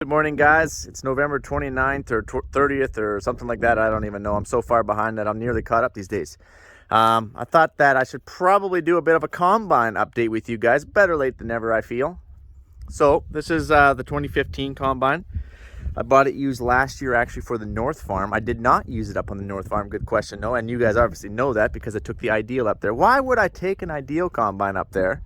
Good morning, guys. It's November 29th or 30th or something like that. I don't even know. I'm so far behind that I'm nearly caught up these days. I thought that I should probably do a bit of a combine update with you guys. Better late than never, I feel. So this is the 2015 combine. I bought it used last year actually for the North Farm. I did not use it up on the North Farm. Good question, no. And you guys obviously know that because I took the Ideal up there. Why would I take an Ideal combine up there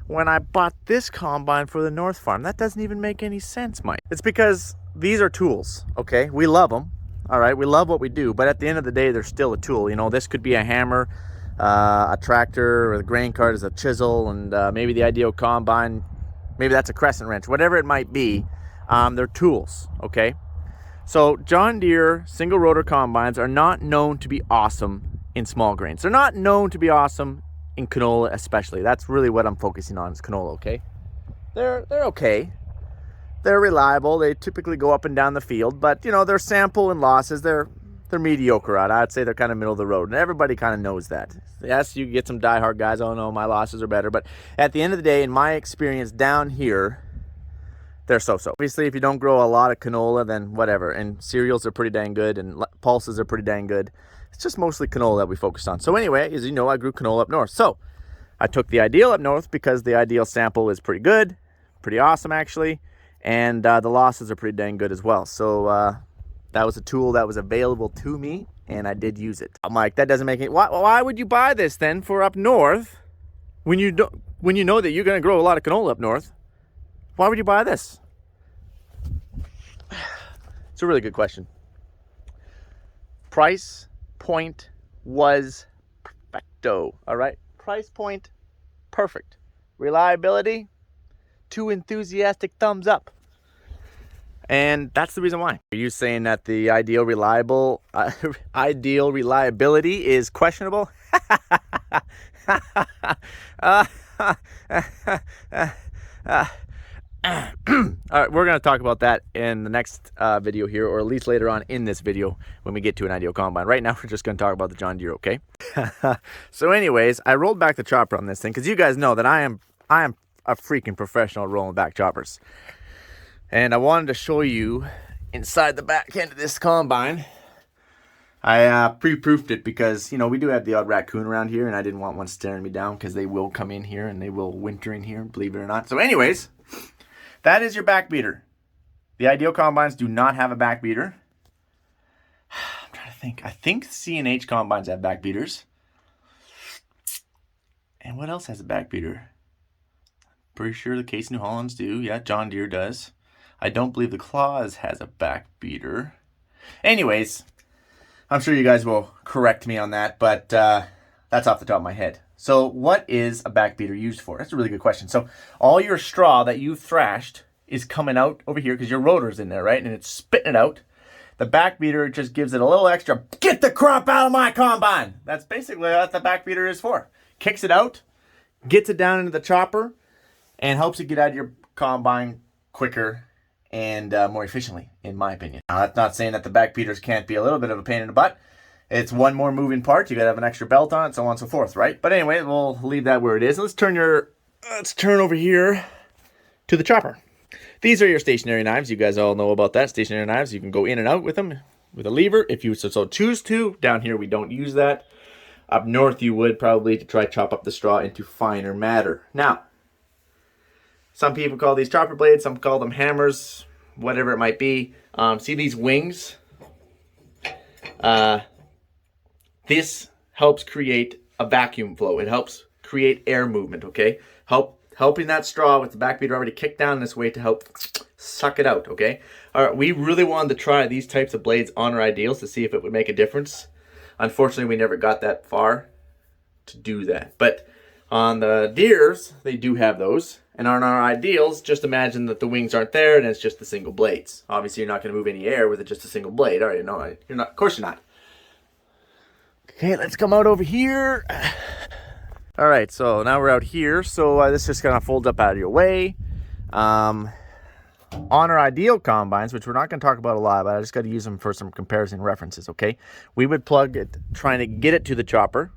when I bought this combine for the North Farm? That doesn't even make any sense, Mike. It's because these are tools, okay? We love them, all right? We love what we do, but at the end of the day, they're still a tool. You know, this could be a hammer, a tractor, or the grain cart is a chisel, and maybe the Ideal combine, maybe that's a crescent wrench, whatever it might be. They're tools, okay? So John Deere single rotor combines are not known to be awesome in small grains. They're not known to be awesome in canola especially. That's really what I'm focusing on is canola, okay? They're okay. They're reliable. They typically go up and down the field, but you know, their sample and losses, they're mediocre out. I'd say they're kind of middle of the road, and everybody kind of knows that. Yes, you get some diehard guys, oh no, my losses are better, but at the end of the day, in my experience down here, they're so-so. Obviously, if you don't grow a lot of canola, then whatever, and cereals are pretty dang good, and pulses are pretty dang good. It's just mostly canola that we focused on. So anyway, as you know, I grew canola up north. So I took the Ideal up north because the Ideal sample is pretty good, pretty awesome actually, and the losses are pretty dang good as well. So that was a tool that was available to me, and I did use it. I'm like, that doesn't make any. Why would you buy this then for up north when you know that you're going to grow a lot of canola up north? Why would you buy this? It's a really good question. Price point was perfecto. All right, price point perfect. Reliability, 2 enthusiastic thumbs up. And that's the reason why. Are you saying that the ideal reliability is questionable? All right, we're going to talk about that in the next video here, or at least later on in this video when we get to an Ideal combine. Right now, we're just going to talk about the John Deere, okay? So anyways, I rolled back the chopper on this thing because you guys know that I am a freaking professional at rolling back choppers. And I wanted to show you inside the back end of this combine. I pre-proofed it because, you know, we do have the odd raccoon around here, and I didn't want one staring me down because they will come in here and they will winter in here, believe it or not. So anyways, that is your back beater. The Ideal combines do not have a back beater. I'm trying to think. I think C&H combines have back beaters. And what else has a back beater? Pretty sure the Case New Hollands do. Yeah, John Deere does. I don't believe the Claws has a back beater. Anyways, I'm sure you guys will correct me on that, but that's off the top of my head. So what is a back beater used for? That's a really good question. So all your straw that you've thrashed is coming out over here because your rotor's in there, right? And it's spitting it out. The back beater just gives it a little extra, get the crap out of my combine. That's basically what the back beater is for. Kicks it out, gets it down into the chopper, and helps it get out of your combine quicker and more efficiently, in my opinion. Now, that's not saying that the back beaters can't be a little bit of a pain in the butt. It's one more moving part. You gotta have an extra belt on it, so on and so forth, right? But anyway, we'll leave that where it is. Let's turn over here to the chopper. These are your stationary knives. You guys all know about that. Stationary knives, you can go in and out with them with a lever if you so choose to. Down here, we don't use that. Up north, you would probably to try to chop up the straw into finer matter. Now, some people call these chopper blades, some call them hammers, whatever it might be. See these wings? This helps create a vacuum flow. It helps create air movement, okay? Helping that straw with the back beater already kicked down this way to help suck it out, okay? All right, we really wanted to try these types of blades on our Ideals to see if it would make a difference. Unfortunately, we never got that far to do that. But on the Deeres, they do have those. And on our Ideals, just imagine that the wings aren't there and it's just the single blades. Obviously, you're not going to move any air with it just a single blade, are you? No, you're not. Of course you're not. Okay, let's come out over here. All right, so now we're out here. So this just kind of folds up out of your way. On our Ideal combines, which we're not going to talk about a lot, but I just got to use them for some comparison references, okay? We would plug it trying to get it to the chopper,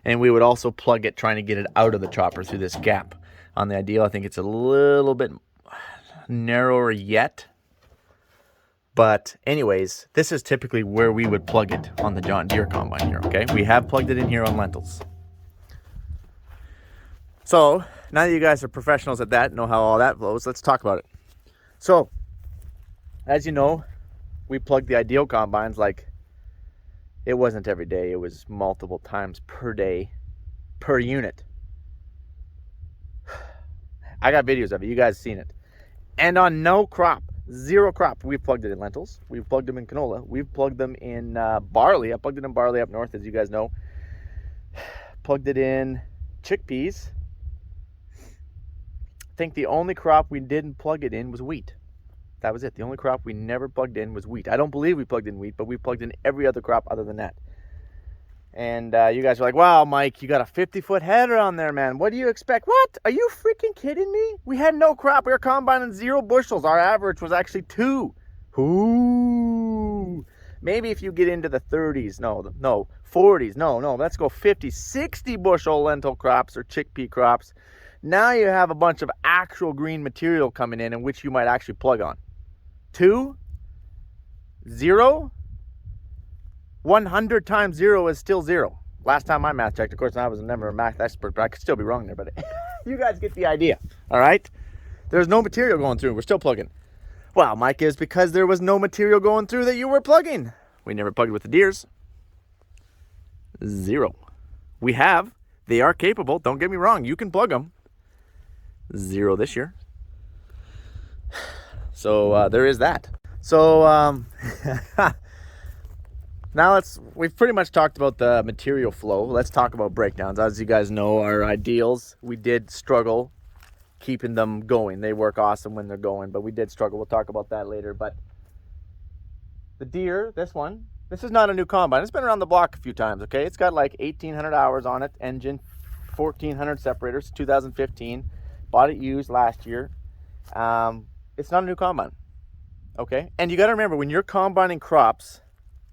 and we would also plug it trying to get it out of the chopper through this gap. On the Ideal, I think it's a little bit narrower yet. But anyways, this is typically where we would plug it on the John Deere combine here, okay? We have plugged it in here on lentils. So now that you guys are professionals at that, know how all that flows, let's talk about it. So, as you know, we plugged the Ideal combines like it wasn't every day. It was multiple times per day, per unit. I got videos of it. You guys seen it. And on no crop, zero crop, we've plugged it in lentils. We've plugged them in canola. We've plugged them in barley. I plugged it in barley up north, as you guys know. Plugged it in chickpeas. I think the only crop we didn't plug it in was wheat. That was it. The only crop we never plugged in was wheat. I don't believe we plugged in wheat, but we plugged in every other crop other than that. And you guys are like, wow, Mike, you got a 50-foot header on there, man. What do you expect? What? Are you freaking kidding me? We had no crop. We were combining 0 bushels. Our average was actually 2. Ooh. Maybe if you get into the 30s, no, 40s, no, let's go 50, 60 bushel lentil crops or chickpea crops. Now you have a bunch of actual green material coming in which you might actually plug on. 2, 0, 100 times 0 is still 0. Last time I math checked, of course, I was never a math expert, but I could still be wrong there, but you guys get the idea, all right? There's no material going through. We're still plugging. Well, Mike, is because there was no material going through that you were plugging. We never plugged with the Deeres. 0. We have. They are capable. Don't get me wrong. You can plug them. 0 this year. So there is that. So now we've pretty much talked about the material flow. Let's talk about breakdowns. As you guys know, our Ideals, we did struggle keeping them going. They work awesome when they're going, but we did struggle. We'll talk about that later. But the Deere, this is not a new combine. It's been around the block a few times, okay? It's got like 1,800 hours on it. Engine, 1,400 separators, 2015. Bought it used last year. It's not a new combine, okay? And you got to remember, when you're combining crops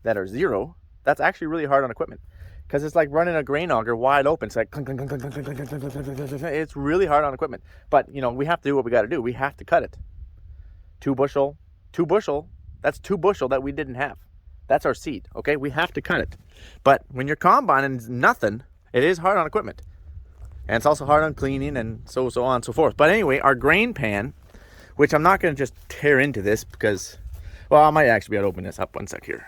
that are 0, that's actually really hard on equipment, because it's like running a grain auger wide open. It's like clunk, clunk, clunk, clunk, clunk, clunk, clunk, clunk, clunk. It's really hard on equipment. But you know, we have to do what we got to do. We have to cut it. 2 bushel. That's 2 bushel that we didn't have. That's our seed, okay? We have to cut it. But when you're combining nothing, it is hard on equipment. And it's also hard on cleaning and so on and so forth. But anyway, our grain pan, which I'm not going to just tear into this because, well, I might actually be able to open this up one sec here.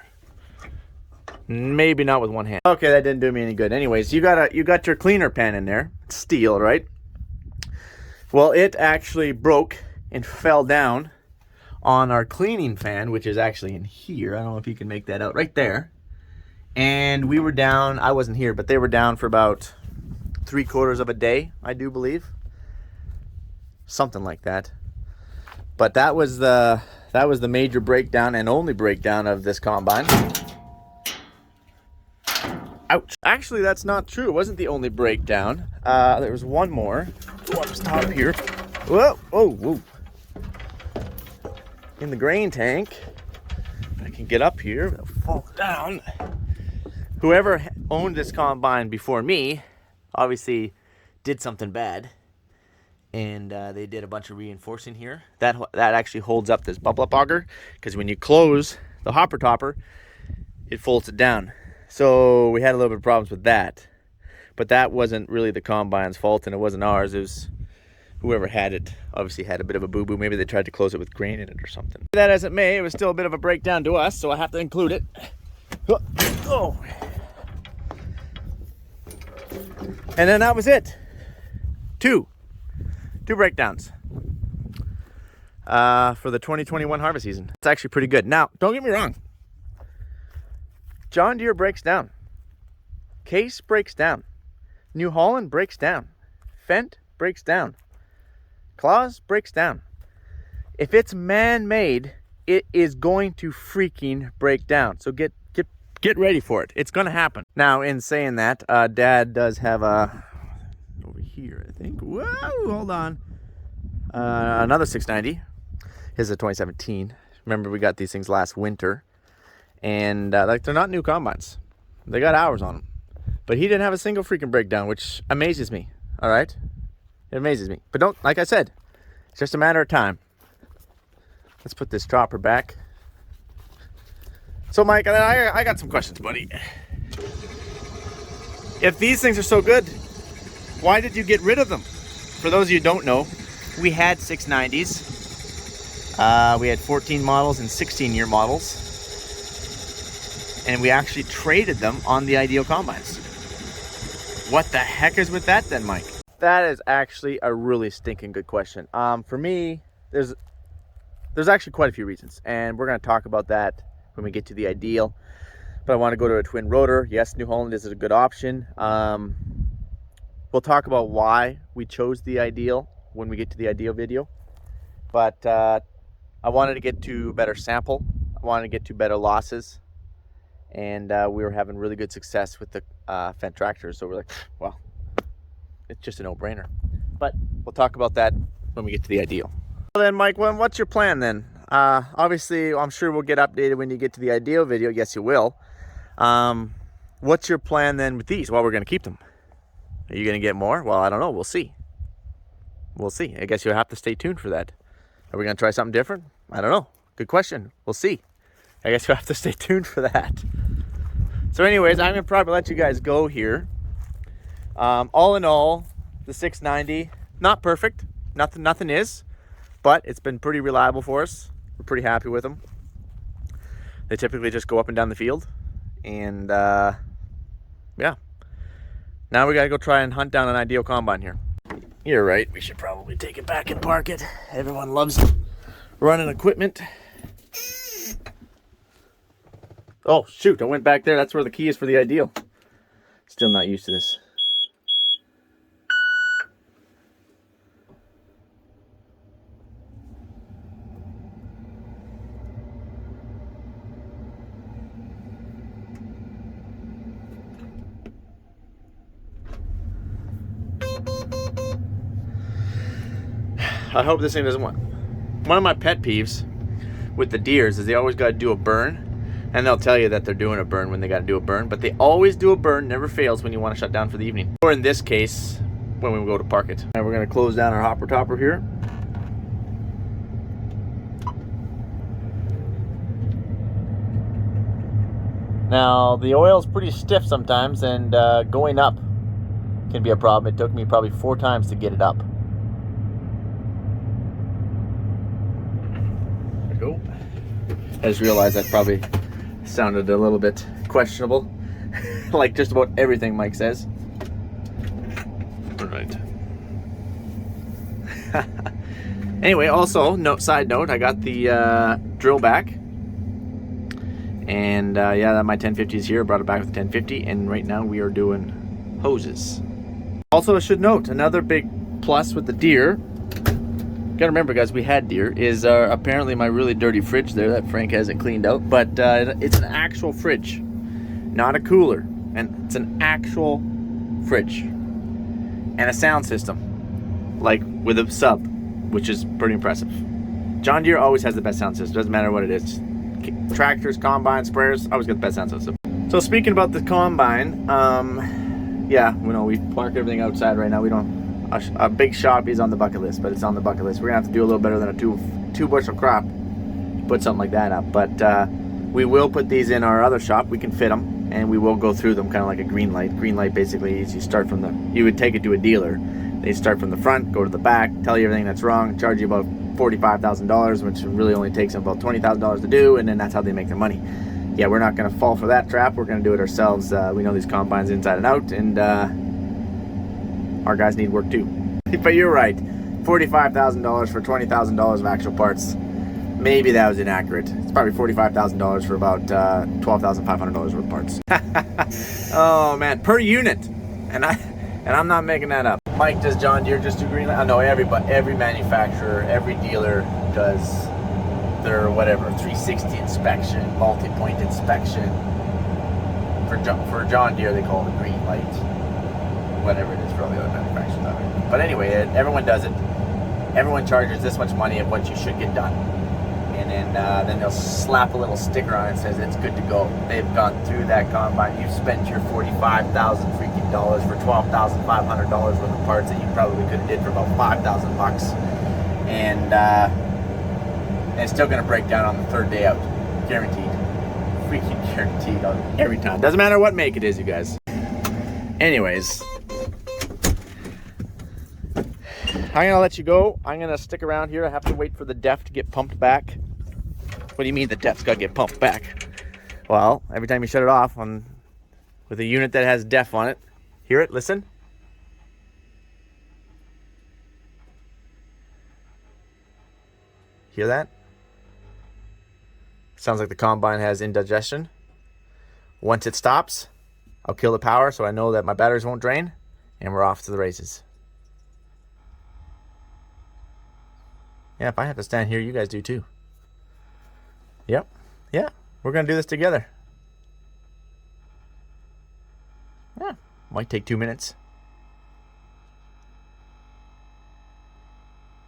Maybe not with one hand. Okay, that didn't do me any good. Anyways, you got your cleaner pan in there. It's steel, right? Well, it actually broke and fell down on our cleaning fan, which is actually in here. I don't know if you can make that out right there. And we were down, I wasn't here, but they were down for about 3/4 of a day, I do believe. Something like that. But that was the major breakdown and only breakdown of this combine. Ouch. Actually, that's not true. It wasn't the only breakdown. There was one more. Go up top here. Whoa, whoa. In the grain tank. If I can get up here, it'll fall down. Whoever owned this combine before me obviously did something bad. And they did a bunch of reinforcing here. That actually holds up this bubble up auger, because when you close the hopper topper, it folds it down. So we had a little bit of problems with that. But that wasn't really the combine's fault, and it wasn't ours. It was whoever had it obviously had a bit of a boo-boo. Maybe they tried to close it with grain in it or something. That as it may, it was still a bit of a breakdown to us, so I have to include it. Oh. And then that was it. Two breakdowns for the 2021 harvest season. It's actually pretty good. Now, don't get me wrong. John Deere breaks down. Case breaks down. New Holland breaks down. Fendt breaks down. Claus breaks down. If it's man-made, it is going to freaking break down. So get ready for it. It's going to happen. Now, in saying that, Dad does have a over here, I think. Whoa, hold on. Another 690. His is a 2017. Remember, we got these things last winter. And like, they're not new combines. They got hours on them. But he didn't have a single freaking breakdown, which amazes me. All right? It amazes me. But don't, like I said, it's just a matter of time. Let's put this chopper back. So Mike, I got some questions, buddy. If these things are so good, why did you get rid of them? For those of you who don't know, we had 690s. We had 14 models and 16-year models. And we actually traded them on the Ideal combines. What the heck is with that then, Mike? That is actually a really stinking good question. For me, there's actually quite a few reasons, and we're going to talk about that when we get to the Ideal. But I want to go to a twin rotor. Yes, New Holland is a good option. We'll talk about why we chose the Ideal when we get to the Ideal video. But I wanted to get to better sample. I wanted to get to better losses. And we were having really good success with the Fendt tractors. So we're like, well, it's just a no-brainer. But we'll talk about that when we get to the Ideal. Well then, Mike, what's your plan then? Obviously, I'm sure we'll get updated when you get to the Ideal video. Yes, you will. What's your plan then with these? Well, we're going to keep them. Are you going to get more? Well, I don't know. We'll see. We'll see. I guess you'll have to stay tuned for that. Are we going to try something different? I don't know. Good question. We'll see. I guess you'll have to stay tuned for that. So anyways, I'm going to probably let you guys go here. All in all, the 690, not perfect. Nothing is. But it's been pretty reliable for us. We're pretty happy with them. They typically just go up and down the field. And yeah. Now we got to go try and hunt down an Ideal combine here. You're right. We should probably take it back and park it. Everyone loves running equipment. Oh, shoot. I went back there. That's where the key is for the Ideal. Still not used to this. I hope this thing doesn't want. One of my pet peeves with the Deeres is they always got to do a burn. And they'll tell you that they're doing a burn when they got to do a burn, but they always do a burn, never fails when you want to shut down for the evening. Or in this case, when we go to park it. And we're going to close down our hopper topper here. Now, the oil's pretty stiff sometimes, and going up can be a problem. It took me probably 4 times to get it up. There we go. I just realized that probably sounded a little bit questionable. Like just about everything Mike says. All right. Anyway, also, side note, I got the drill back. And yeah, my 1050 is here. I brought it back with the 1050. And right now we are doing hoses. Also, I should note, another big plus with the Deere, gotta remember guys, we had Deere, is apparently my really dirty fridge there that Frank hasn't cleaned out. But it's an actual fridge, not a cooler. And it's an actual fridge. And a sound system, like with a sub, which is pretty impressive. John Deere always has the best sound system, doesn't matter what it is. Tractors, combines, sprayers, always got the best sound system. So speaking about the combine, yeah, we park everything outside right now. We don't. A big shop is on the bucket list, but it's on the bucket list. We're gonna have to do a little better than a two bushel crop. Put something like that up, but we will put these in our other shop. We can fit them, and we will go through them kind of like a green light. Green light basically is you start from you would take it to a dealer. They start from the front, go to the back, tell you everything that's wrong, charge you about $45,000, which really only takes them about $20,000 to do, and then that's how they make their money. Yeah, we're not gonna fall for that trap. We're gonna do it ourselves. We know these combines inside and out, and our guys need work too. But you're right, $45,000 for $20,000 of actual parts. Maybe that was inaccurate. It's probably $45,000 for about $12,500 worth of parts. Oh man, per unit, and I'm not making that up. Mike, does John Deere just do green light? I know every manufacturer, every dealer does their whatever 360 inspection, multi-point inspection. For John Deere, they call it a green light. Whatever it is for all the other manufacturers out there. But anyway, everyone does it. Everyone charges this much money of what you should get done. And then they'll slap a little sticker on it that says it's good to go. They've gone through that combine. You've spent your $45,000 freaking dollars for $12,500 worth of parts that you probably could have did for about $5,000 and it's still going to break down on the third day out, guaranteed. freaking guaranteed every time. Doesn't matter what make it is, you guys. Anyways, I'm gonna let you go. I'm gonna stick around here. I have to wait for the def to get pumped back. What do you mean the def's gotta get pumped back? Well, every time you shut it off with a unit that has def on it, hear it, listen. Hear that? Sounds like the combine has indigestion. Once it stops, I'll kill the power so I know that my batteries won't drain, and we're off to the races. Yeah, if I have to stand here, you guys do too. Yep. Yeah, we're going to do this together. Yeah, might take 2 minutes.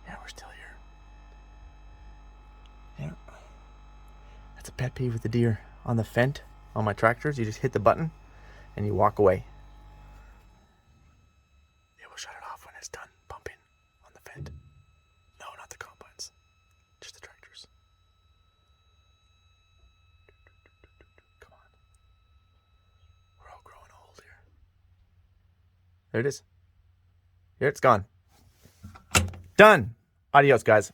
Yeah, we're still here. Yeah. That's a pet peeve with the Deere. On the Fendt, on my tractors, you just hit the button and you walk away. It will shut it off when it's done pumping on the Fendt. No, not the combines. Just the tractors. Come on. We're all growing old here. There it is. Here it's gone. Done. Adios, guys.